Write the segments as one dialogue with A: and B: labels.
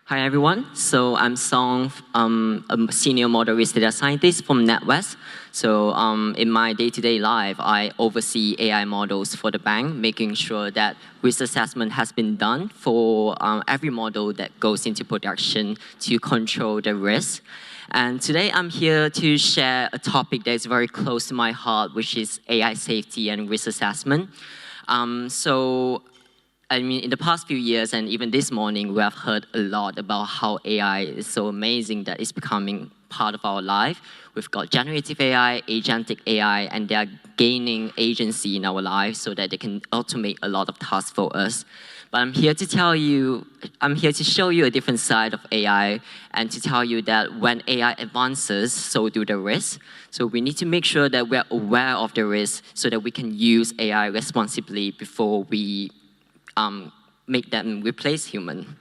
A: Hi everyone. So I'm Song, a senior model risk data scientist from NatWest. So in my day-to-day life, I oversee AI models for the bank, making sure that risk assessment has been done for every model that goes into production to control the risk. And today I'm here to share a topic that is very close to my heart, which is AI safety and risk assessment. In the past few years and even this morning, we have heard a lot about how AI is so amazing that it's becoming part of our life. We've got generative AI, agentic AI, and they are gaining agency in our lives so that they can automate a lot of tasks for us. But I'm here to show you a different side of AI and to tell you that when AI advances, so do the risks. So we need to make sure that we're aware of the risks so that we can use AI responsibly before we make them replace human.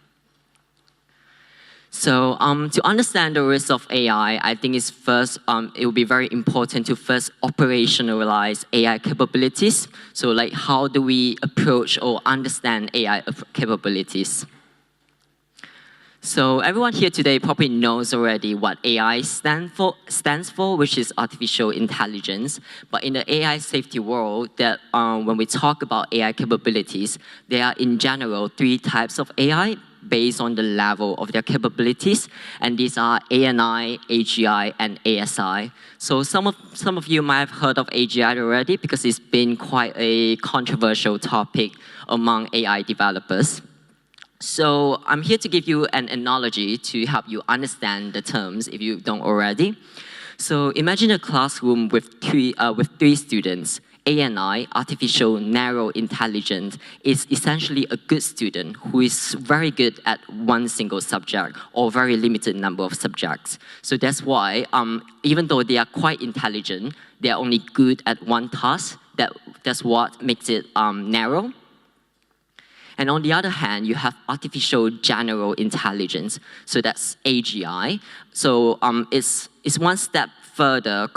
A: So to understand the risks of AI, I think it's first, it will be very important to first operationalize AI capabilities. So like how do we approach or understand AI capabilities? So everyone here today probably knows already what AI stands for, which is artificial intelligence. But in the AI safety world, that when we talk about AI capabilities, there are in general 3 types of AI based on the level of their capabilities, and these are ANI, AGI, and ASI. So some of you might have heard of AGI already because it's been quite a controversial topic among AI developers. So I'm here to give you an analogy to help you understand the terms if you don't already. So imagine a classroom with three students. ANI, artificial narrow intelligence, is essentially a good student who is very good at one single subject or very limited number of subjects. So that's why, even though they are quite intelligent, they are only good at one task. That's what makes it narrow. And on the other hand, you have artificial general intelligence. So that's AGI. So it's one step further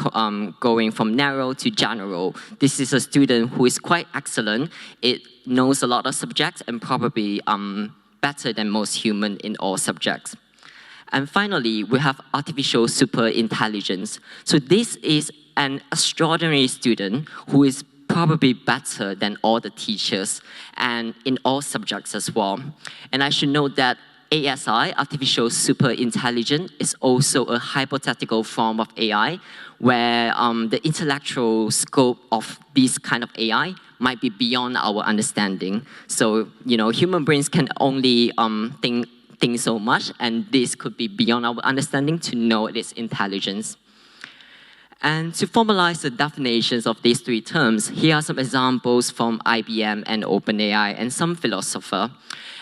A: going from narrow to general. This is a student who is quite excellent. It knows a lot of subjects and probably better than most human in all subjects. And finally, we have artificial super intelligence. So this is an extraordinary student who is probably better than all the teachers and in all subjects as well. And I should note that ASI, artificial super intelligence, is also a hypothetical form of AI where the intellectual scope of this kind of AI might be beyond our understanding. So, human brains can only think so much, and this could be beyond our understanding to know its intelligence. And to formalize the definitions of these 3 terms, here are some examples from IBM and OpenAI and some philosopher.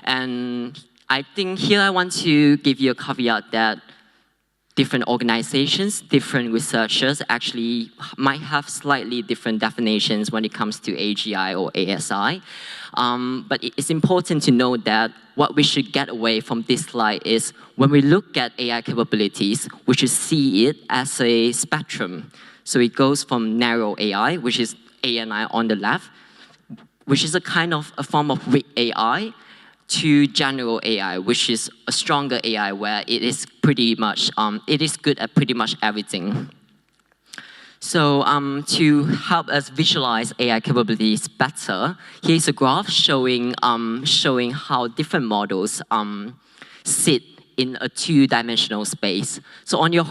A: And I think here I want to give you a caveat that different organizations, different researchers actually might have slightly different definitions when it comes to AGI or ASI. But it's important to know that what we should get away from this slide is when we look at AI capabilities, we should see it as a spectrum. So it goes from narrow AI, which is ANI on the left, which is a form of weak AI, to general AI, which is a stronger AI where it is pretty much, it is good at pretty much everything. So to help us visualize AI capabilities better, here's a graph showing how different models sit in a 2-dimensional space. So on your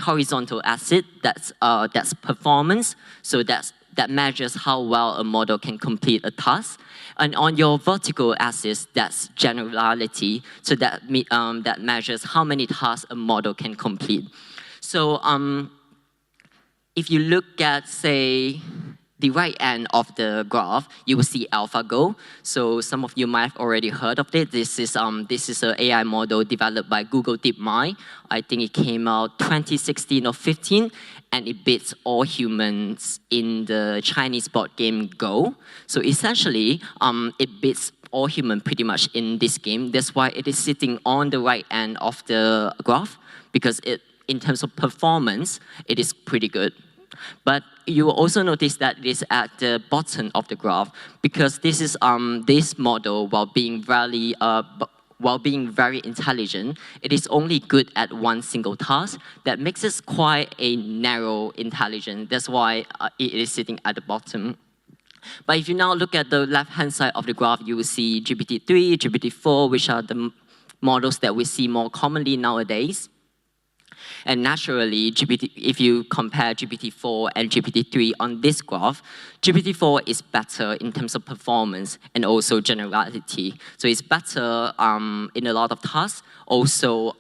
A: horizontal axis, that's performance. So that measures how well a model can complete a task. And on your vertical axis, that's generality. So that measures how many tasks a model can complete. So if you look at, say, the right end of the graph, you will see AlphaGo. So some of you might have already heard of it. This is an AI model developed by Google DeepMind. I think it came out 2016 or 15, and it beats all humans in the Chinese board game Go. So essentially, it beats all humans pretty much in this game. That's why it is sitting on the right end of the graph, because in terms of performance, it is pretty good. But you will also notice that it is at the bottom of the graph because this is this model, while being very while being very intelligent, it is only good at one single task. That makes it quite a narrow intelligence. That's why it is sitting at the bottom. But if you now look at the left-hand side of the graph, you will see GPT-3, GPT-4, which are the models that we see more commonly nowadays. And naturally, if you compare GPT-4 and GPT-3 on this graph, GPT-4 is better in terms of performance and also generality. So it's better in a lot of tasks, also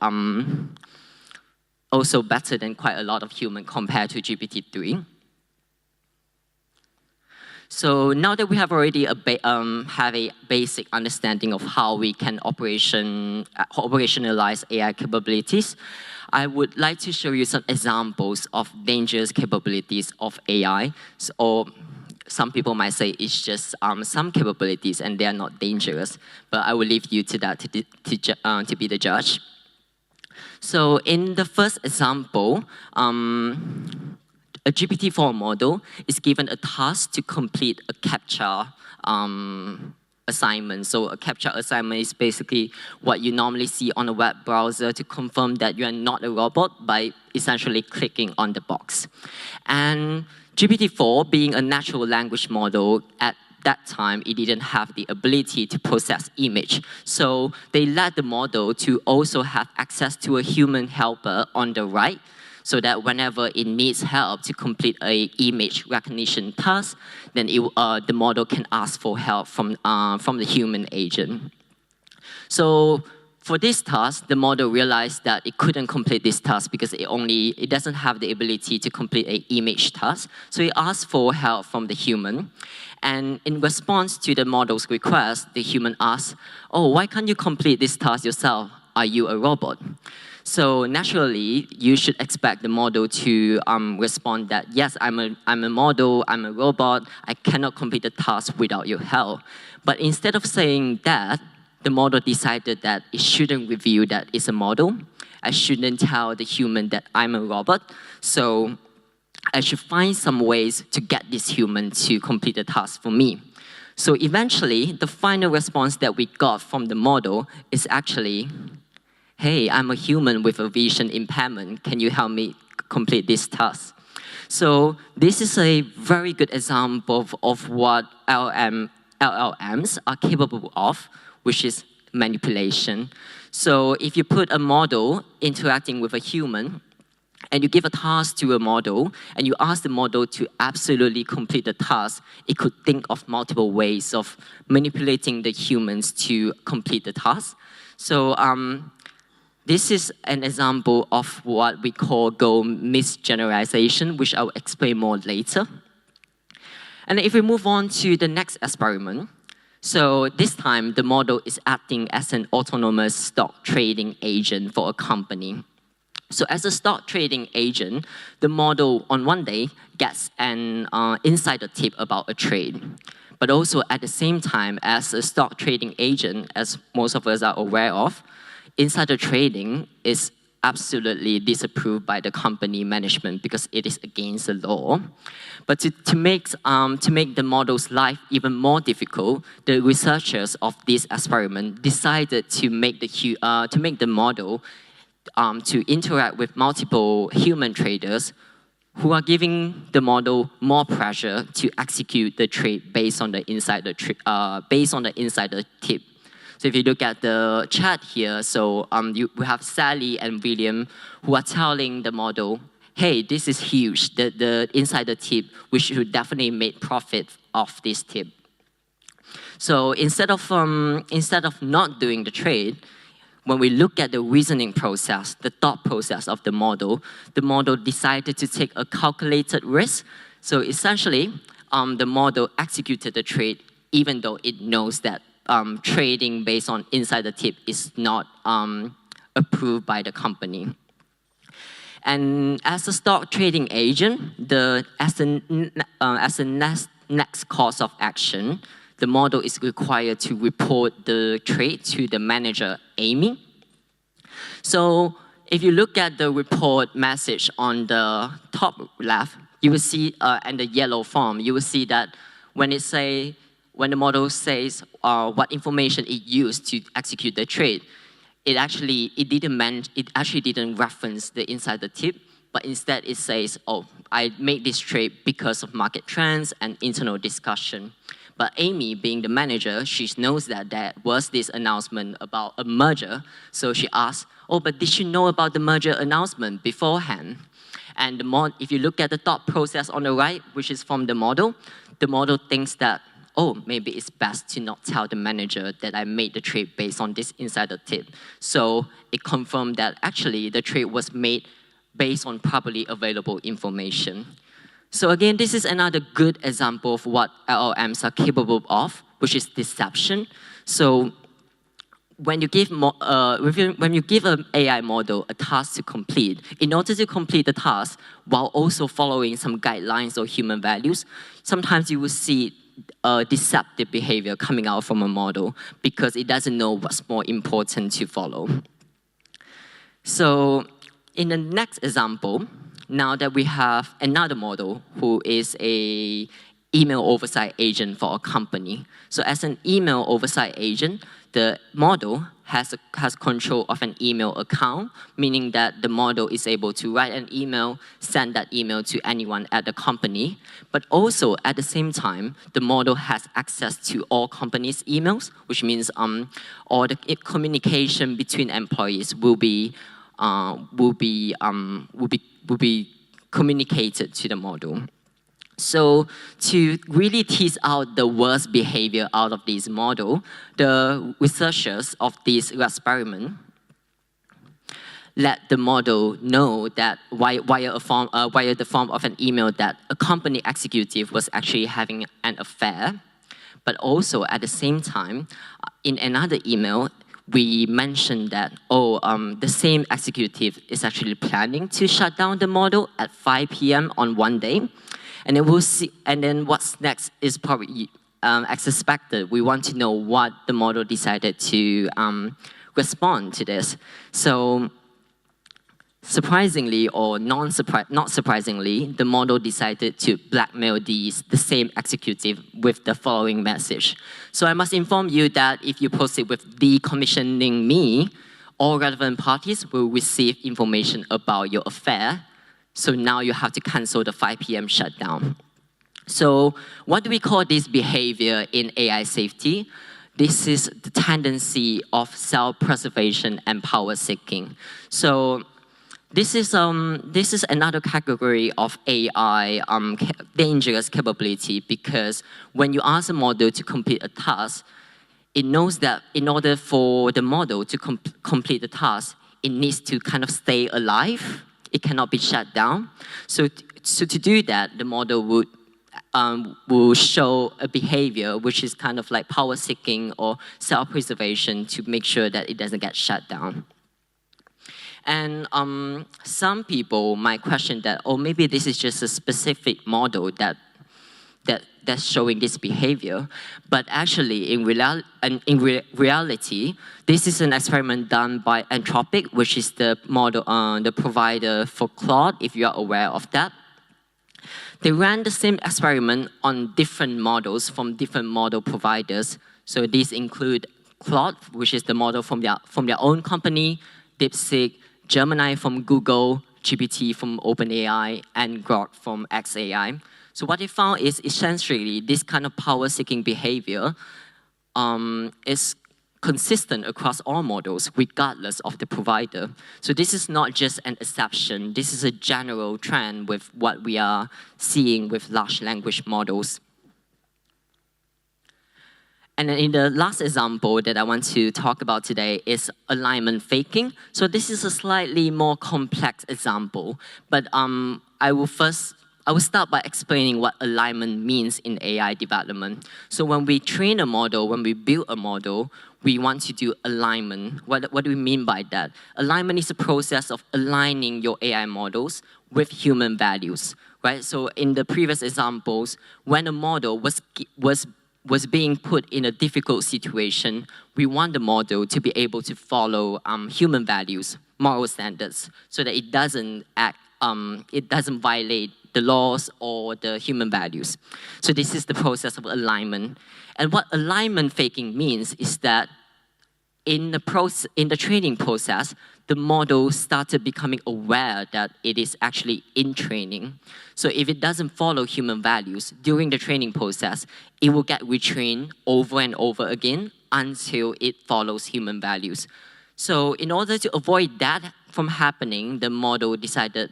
A: better than quite a lot of human compared to GPT-3. So now that we have already have a basic understanding of how we can operationalize AI capabilities, I would like to show you some examples of dangerous capabilities of AI. Or some people might say it's just some capabilities and they are not dangerous. But I will leave you to that to be the judge. So in the first example, a GPT-4 model is given a task to complete a CAPTCHA assignment. So a CAPTCHA assignment is basically what you normally see on a web browser to confirm that you are not a robot by essentially clicking on the box. And GPT-4, being a natural language model, at that time, it didn't have the ability to process image. So they let the model to also have access to a human helper on the right, so that whenever it needs help to complete an image recognition task, then the model can ask for help from the human agent. So for this task, the model realized that it couldn't complete this task because it doesn't have the ability to complete an image task. So it asked for help from the human. And in response to the model's request, the human asked, "Oh, why can't you complete this task yourself? Are you a robot?" So naturally, you should expect the model to respond that, yes, I'm a model, I'm a robot, I cannot complete the task without your help. But instead of saying that, the model decided that it shouldn't reveal that it's a model. I shouldn't tell the human that I'm a robot. So I should find some ways to get this human to complete the task for me. So eventually, the final response that we got from the model is actually, "Hey, I'm a human with a vision impairment. Can you help me complete this task?" So this is a very good example of what LLMs are capable of, which is manipulation. So if you put a model interacting with a human, and you give a task to a model, and you ask the model to absolutely complete the task, it could think of multiple ways of manipulating the humans to complete the task. So this is an example of what we call goal misgeneralization, which I'll explain more later. And if we move on to the next experiment, so this time the model is acting as an autonomous stock trading agent for a company. So as a stock trading agent, the model on one day gets an insider tip about a trade. But also at the same time, as a stock trading agent, as most of us are aware of, insider trading is absolutely disapproved by the company management because it is against the law. But to make the model's life even more difficult, the researchers of this experiment decided to make the model to interact with multiple human traders who are giving the model more pressure to execute the trade based on the insider tip. So if you look at the chat here, so we have Sally and William who are telling the model, "Hey, this is huge, the insider tip, we should definitely make profit off this tip." So instead of not doing the trade, when we look at the reasoning process, the thought process of the model decided to take a calculated risk. So essentially, the model executed the trade even though it knows that trading based on insider tip is not approved by the company. And as a stock trading agent, as the next course of action, the model is required to report the trade to the manager, Amy. So if you look at the report message on the top left, you will see, and the yellow form, you will see that when it say, when the model says what information it used to execute the trade, it actually didn't reference the insider tip, but instead it says, oh, I made this trade because of market trends and internal discussion. But Amy, being the manager, she knows that there was this announcement about a merger. So she asked, oh, but did you know about the merger announcement beforehand? And if you look at the thought process on the right, which is from the model thinks that, oh, maybe it's best to not tell the manager that I made the trade based on this insider tip. So it confirmed that actually the trade was made based on publicly available information. So again, this is another good example of what LLMs are capable of, which is deception. So when you give an AI model a task to complete, in order to complete the task while also following some guidelines or human values, sometimes you will see deceptive behavior coming out from a model because it doesn't know what's more important to follow. So in the next example, now that we have another model who is an email oversight agent for a company. So as an email oversight agent, the model has control of an email account, meaning that the model is able to write an email, send that email to anyone at the company. But also, at the same time, the model has access to all companies' emails, which means all the communication between employees will be communicated to the model. So to really tease out the worst behavior out of this model, the researchers of this experiment let the model know that via the form of an email that a company executive was actually having an affair, but also at the same time, in another email, we mentioned that, the same executive is actually planning to shut down the model at 5 p.m. on one day. And then we'll see, and then what's next is probably, as expected, we want to know what the model decided to respond to this. So surprisingly, or not surprisingly, the model decided to blackmail the same executive with the following message. So I must inform you that if you proceed with decommissioning me, all relevant parties will receive information about your affair. So now you have to cancel the 5 p.m. shutdown. So what do we call this behavior in AI safety? This is the tendency of self-preservation and power seeking. So this is another category of AI dangerous capability, because when you ask a model to complete a task, it knows that in order for the model to complete the task, it needs to kind of stay alive. It cannot be shut down. So to do that, the model will show a behavior which is kind of like power seeking or self-preservation to make sure that it doesn't get shut down. And some people might question that, maybe this is just a specific model that's showing this behavior. But actually, in reality, this is an experiment done by Anthropic, which is the model, the provider for Claude, if you are aware of that. They ran the same experiment on different models from different model providers. So these include Claude, which is the model from their own company, DeepSeek, Gemini from Google, GPT from OpenAI, and Grok from xAI. So what they found is essentially this kind of power-seeking behavior is consistent across all models, regardless of the provider. So this is not just an exception. This is a general trend with what we are seeing with large language models. And then in the last example that I want to talk about today is alignment faking. So this is a slightly more complex example, but I will start by explaining what alignment means in AI development. So when we train a model, when we build a model, we want to do alignment. What do we mean by that? Alignment is a process of aligning your AI models with human values, right? So in the previous examples, when a model was being put in a difficult situation, we want the model to be able to follow human values, moral standards, so that it doesn't act it doesn't violate the laws or the human values. So this is the process of alignment. And what alignment faking means is that in the training process, the model started becoming aware that it is actually in training. So if it doesn't follow human values during the training process, it will get retrained over and over again until it follows human values. So in order to avoid that from happening, the model decided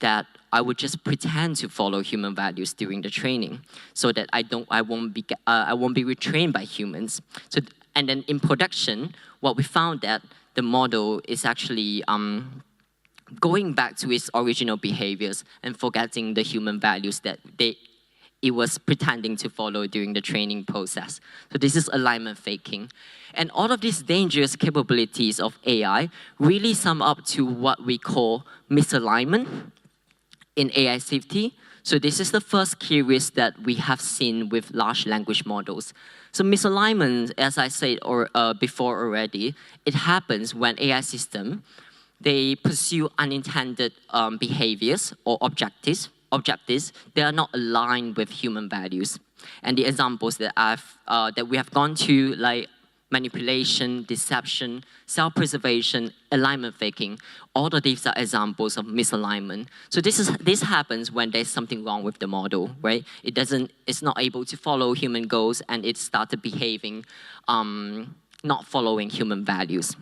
A: that I would just pretend to follow human values during the training, so that I won't be retrained by humans. So, and then in production, what we found that the model is actually going back to its original behaviors and forgetting the human values that it was pretending to follow during the training process. So this is alignment faking. And all of these dangerous capabilities of AI really sum up to what we call misalignment in AI safety. So this is the first key risk that we have seen with large language models. So misalignment, as I said before already, it happens when AI systems, they pursue unintended behaviors or objectives that are not aligned with human values. And the examples that we have gone to, like manipulation, deception, self-preservation, alignment faking, all of these are examples of misalignment. So this happens when there's something wrong with the model, right? It's not able to follow human goals, and it started behaving not following human values.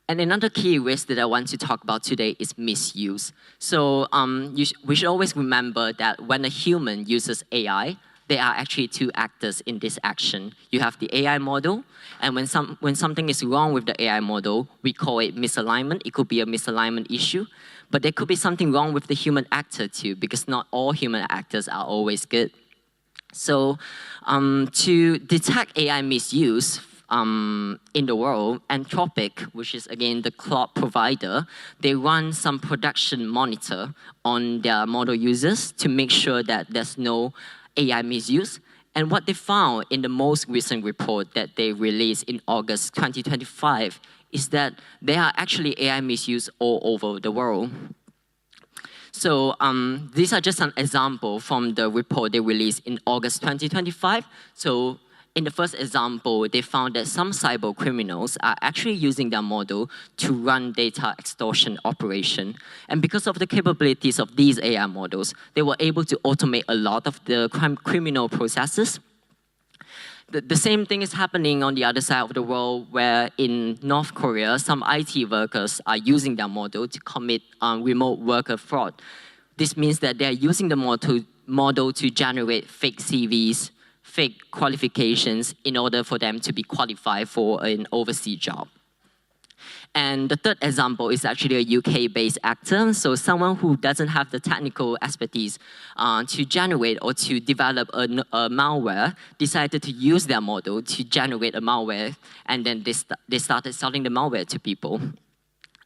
A: And another key risk that I want to talk about today is misuse. So we should always remember that when a human uses AI, there are actually two actors in this action. You have the AI model, and when something is wrong with the AI model, we call it misalignment. It could be a misalignment issue, but there could be something wrong with the human actor too, because not all human actors are always good. So to detect AI misuse in the world, Anthropic, which is again the cloud provider, they run some production monitor on their model users to make sure that there's no AI misuse. And what they found in the most recent report that they released in August 2025 is that there are actually AI misuse all over the world. So these are just an example from the report they released in August 2025. So in the first example, they found that some cyber criminals are actually using their model to run data extortion operation. And because of the capabilities of these AI models, they were able to automate a lot of the criminal processes. The same thing is happening on the other side of the world, where in North Korea, some IT workers are using their model to commit remote worker fraud. This means that they're using the model to generate fake CVs, fake qualifications in order for them to be qualified for an overseas job. And the third example is actually a UK-based actor, so someone who doesn't have the technical expertise to generate or to develop a malware decided to use their model to generate a malware, and then they started selling the malware to people.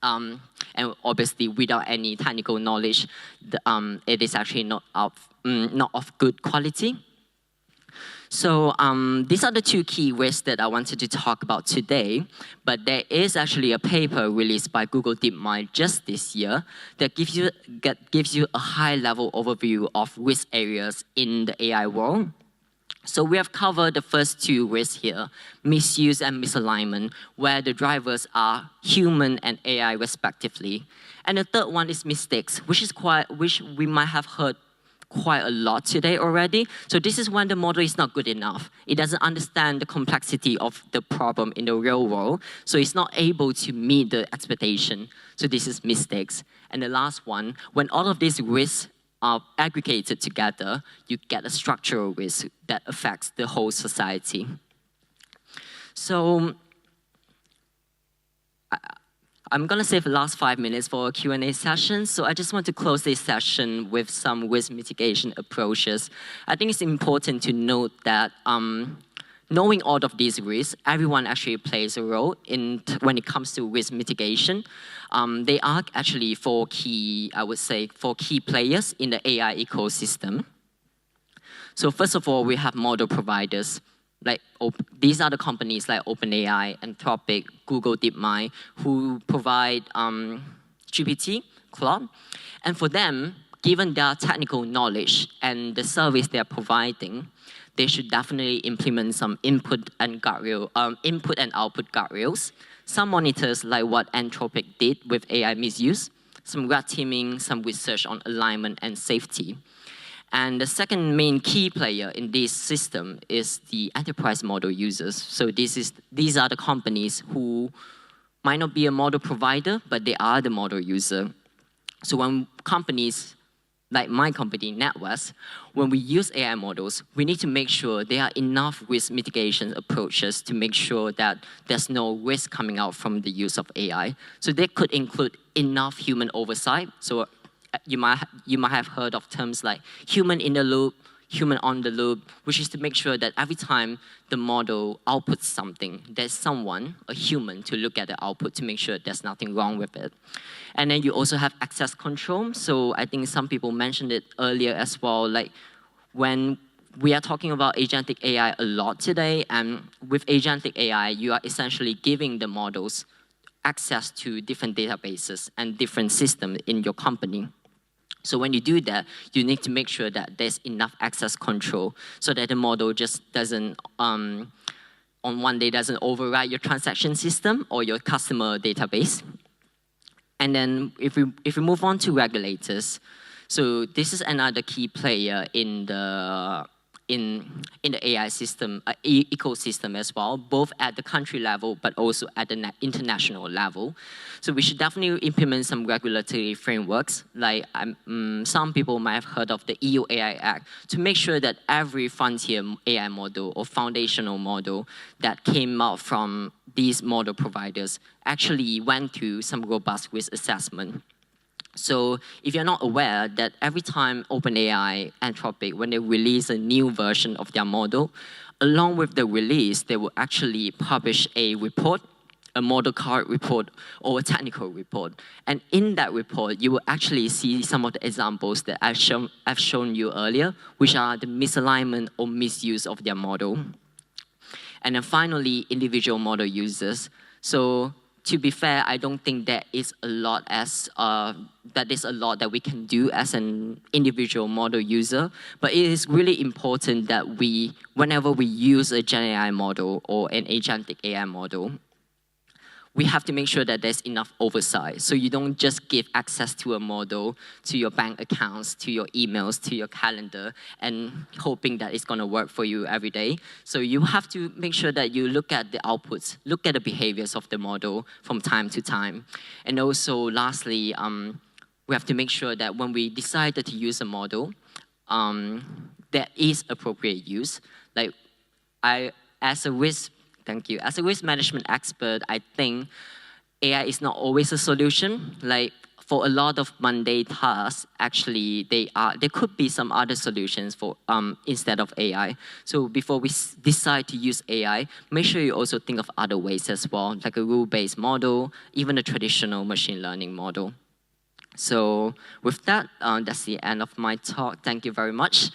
A: And obviously, without any technical knowledge, it is actually not of good quality. So these are the two key risks that I wanted to talk about today. But there is actually a paper released by Google DeepMind just this year that gives you a high-level overview of risk areas in the AI world. So we have covered the first two risks here, misuse and misalignment, where the drivers are human and AI respectively. And the third one is mistakes, which we might have heard quite a lot today already. So this is when the model is not good enough. It doesn't understand the complexity of the problem in the real world, so it's not able to meet the expectation. So this is mistakes. And the last one, when all of these risks are aggregated together, you get a structural risk that affects the whole society. So I'm going to save the last 5 minutes for a Q&A session. So I just want to close this session with some risk mitigation approaches. I think it's important to note that knowing all of these risks, everyone actually plays a role when it comes to risk mitigation. They are actually four key players in the AI ecosystem. So first of all, we have model providers. These are the companies like OpenAI, Anthropic, Google DeepMind, who provide GPT, Claude. And for them, given their technical knowledge and the service they're providing, they should definitely implement some input and output guardrails. Some monitors, like what Anthropic did with AI misuse, some red teaming, some research on alignment and safety. And the second main key player in this system is the enterprise model users. So these are the companies who might not be a model provider, but they are the model user. So when companies, like my company, NatWest, when we use AI models, we need to make sure there are enough risk mitigation approaches to make sure that there's no risk coming out from the use of AI. So they could include enough human oversight. So you might have heard of terms like human in the loop, human on the loop, which is to make sure that every time the model outputs something, there's someone, a human, to look at the output to make sure there's nothing wrong with it. And then you also have access control. So I think some people mentioned it earlier as well, like when we are talking about agentic AI a lot today, and with agentic AI, you are essentially giving the models access to different databases and different systems in your company. So when you do that, you need to make sure that there's enough access control so that the model just doesn't, on one day, doesn't override your transaction system or your customer database. And then if we move on to regulators, so this is another key player in the AI system, ecosystem as well, both at the country level, but also at the international level. So we should definitely implement some regulatory frameworks, like some people might have heard of the EU AI Act, to make sure that every frontier AI model or foundational model that came out from these model providers actually went through some robust risk assessment. So if you're not aware that every time OpenAI, Anthropic, when they release a new version of their model, along with the release, they will actually publish a report, a model card report, or a technical report. And in that report, you will actually see some of the examples that I've shown you earlier, which are the misalignment or misuse of their model. And then finally, individual model users. So to be fair, I don't think there is a lot that we can do as an individual model user, but it is really important that whenever we use a Gen AI model or an agentic AI model, we have to make sure that there's enough oversight. So you don't just give access to a model, to your bank accounts, to your emails, to your calendar, and hoping that it's gonna work for you every day. So you have to make sure that you look at the outputs, look at the behaviors of the model from time to time. And also, lastly, we have to make sure that when we decide to use a model, there is appropriate use. Like as a risk management expert, I think AI is not always a solution. Like for a lot of mundane tasks, actually, there could be some other solutions for instead of AI. So before we decide to use AI, make sure you also think of other ways as well, like a rule-based model, even a traditional machine learning model. So with that, that's the end of my talk. Thank you very much.